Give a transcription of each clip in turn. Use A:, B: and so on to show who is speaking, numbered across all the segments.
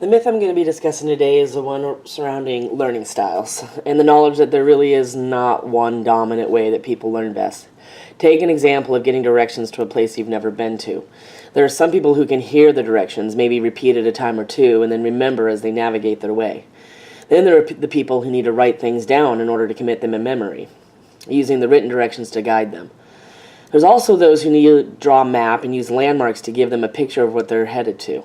A: The myth I'm going to be discussing today is the one surrounding learning styles, and the knowledge that there really is not one dominant way that people learn best. Take an example of getting directions to a place you've never been to. There are some people who can hear the directions, maybe repeat it a time or two, and then remember as they navigate their way. Then there are the people who need to write things down in order to commit them in memory, using the written directions to guide them. There's also those who need to draw a map and use landmarks to give them a picture of what they're headed to.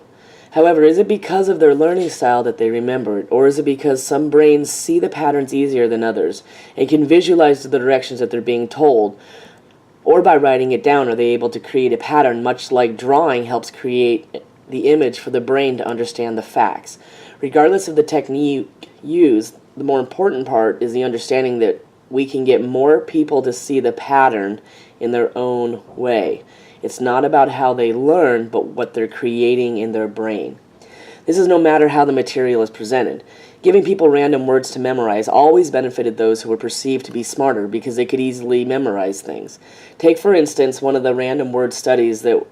A: However, is it because of their learning style that they remember it, or is it because some brains see the patterns easier than others and can visualize the directions that they're being told, or by writing it down are they able to create a pattern much like drawing helps create the image for the brain to understand the facts? Regardless of the technique used, the more important part is the understanding that we can get more people to see the pattern in their own way. It's not about how they learn, but what they're creating in their brain. This is no matter how the material is presented. Giving people random words to memorize always benefited those who were perceived to be smarter because they could easily memorize things. Take, for instance, one of the random word studies that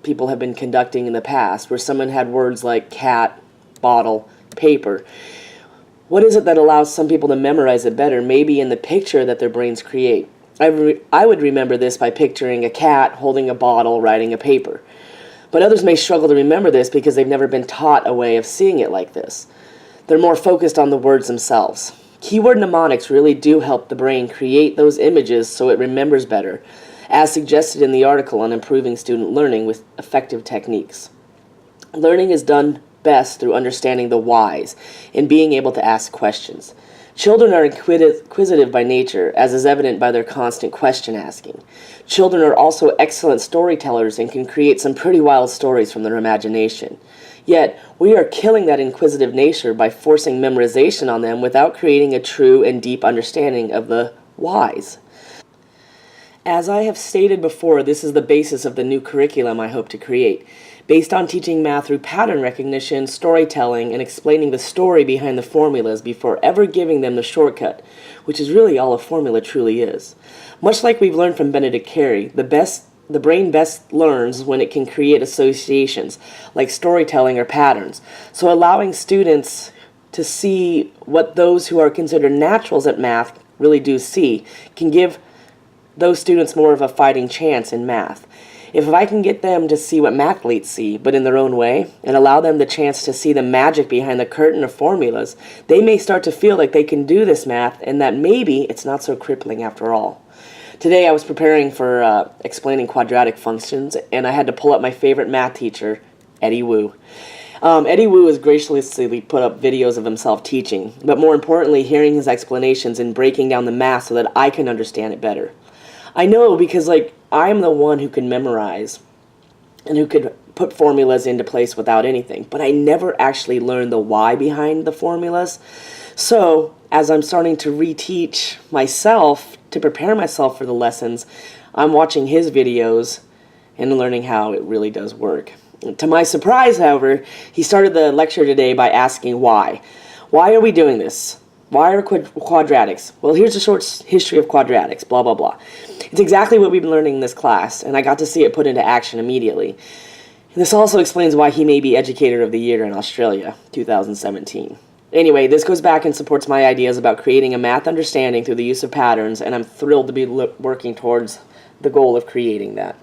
A: people have been conducting in the past, where someone had words like cat, bottle, paper. What is it that allows some people to memorize it better? Maybe in the picture that their brains create. I would remember this by picturing a cat holding a bottle, writing a paper. But others may struggle to remember this because they've never been taught a way of seeing it like this. They're more focused on the words themselves. Keyword mnemonics really do help the brain create those images so it remembers better, as suggested in the article on improving student learning with effective techniques. Learning is done best through understanding the whys and being able to ask questions. Children are inquisitive by nature, as is evident by their constant question asking. Children are also excellent storytellers and can create some pretty wild stories from their imagination. Yet, we are killing that inquisitive nature by forcing memorization on them without creating a true and deep understanding of the whys. As I have stated before, this is the basis of the new curriculum I hope to create, based on teaching math through pattern recognition, storytelling, and explaining the story behind the formulas before ever giving them the shortcut, which is really all a formula truly is. Much like we've learned from Benedict Carey, the brain best learns when it can create associations, like storytelling or patterns. So allowing students to see what those who are considered naturals at math really do see can give those students more of a fighting chance in math. If I can get them to see what mathletes see, but in their own way, and allow them the chance to see the magic behind the curtain of formulas, they may start to feel like they can do this math and that maybe it's not so crippling after all. Today I was preparing for explaining quadratic functions, and I had to pull up my favorite math teacher, Eddie Wu. Eddie Wu has graciously put up videos of himself teaching, but more importantly, hearing his explanations and breaking down the math so that I can understand it better. I know because, I'm the one who can memorize and who could put formulas into place without anything, but I never actually learned the why behind the formulas. So, as I'm starting to reteach myself to prepare myself for the lessons, I'm watching his videos and learning how it really does work. To my surprise, however, he started the lecture today by asking why. Why are we doing this? Why are quadratics? Well, here's a short history of quadratics, blah, blah, blah. It's exactly what we've been learning in this class, and I got to see it put into action immediately. And this also explains why he may be Educator of the Year in Australia, 2017. Anyway, this goes back and supports my ideas about creating a math understanding through the use of patterns, and I'm thrilled to be working towards the goal of creating that.